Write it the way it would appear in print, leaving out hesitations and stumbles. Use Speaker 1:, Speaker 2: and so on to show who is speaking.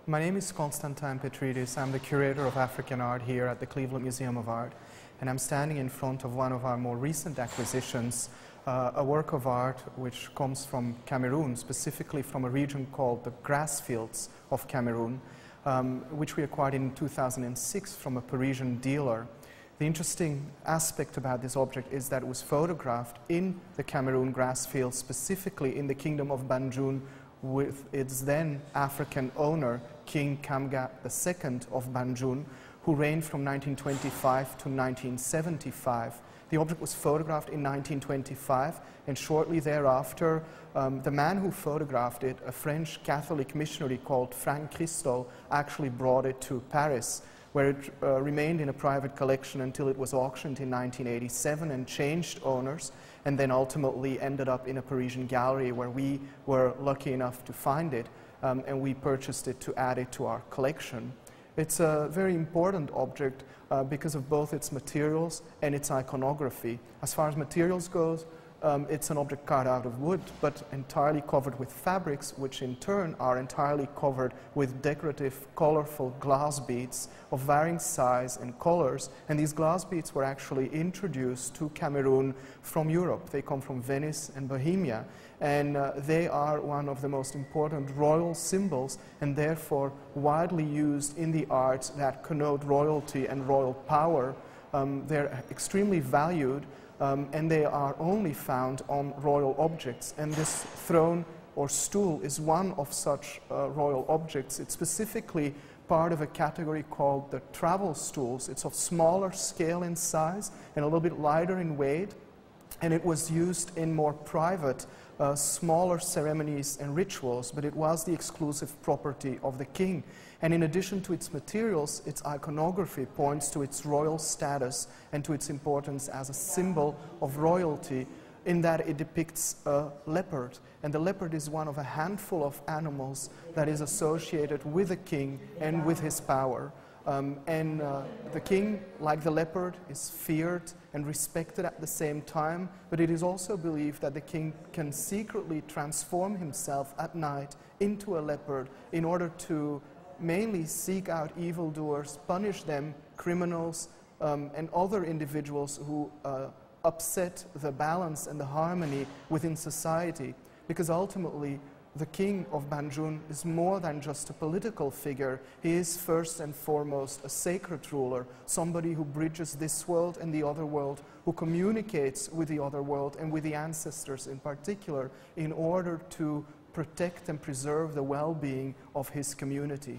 Speaker 1: My name is Constantine Petridis. I'm the curator of African art here at the Cleveland Museum of Art, and I'm standing in front of one of our more recent acquisitions, a work of art which comes from Cameroon, specifically from a region called the grass fields of Cameroon, which we acquired in 2006 from a Parisian dealer. The interesting aspect about this object is that it was photographed in the Cameroon grass fields, specifically in the kingdom of Banjul, with its then African owner, King Kamga II of Banjul, who reigned from 1925 to 1975. The object was photographed in 1925, and shortly thereafter, the man who photographed it, a French Catholic missionary called Frank Christol, actually brought it to Paris, where it remained in a private collection until it was auctioned in 1987 and changed owners, and then ultimately ended up in a Parisian gallery where we were lucky enough to find it, and we purchased it to add it to our collection. It's a very important object because of both its materials and its iconography. As far as materials goes, it's an object cut out of wood, but entirely covered with fabrics, which in turn are entirely covered with decorative, colorful glass beads of varying size and colors. And these glass beads were actually introduced to Cameroon from Europe. They come from Venice and Bohemia, and they are one of the most important royal symbols, and therefore widely used in the arts that connote royalty and royal power. They're extremely valued. And they are only found on royal objects, and this throne or stool is one of such royal objects. It's specifically part of a category called the travel stools. It's of smaller scale in size and a little bit lighter in weight, and it was used in more private, smaller ceremonies and rituals, but it was the exclusive property of the king. And in addition to its materials, its iconography points to its royal status and to its importance as a symbol of royalty, in that it depicts a leopard. And the leopard is one of a handful of animals that is associated with the king and with his power. The king, like the leopard, is feared and respected at the same time, but it is also believed that the king can secretly transform himself at night into a leopard in order to mainly seek out evildoers, punish them, criminals, and other individuals who upset the balance and the harmony within society. Because ultimately, the king of Banjul is more than just a political figure. He is first and foremost a sacred ruler, somebody who bridges this world and the other world, who communicates with the other world and with the ancestors in particular, in order to protect and preserve the well-being of his community.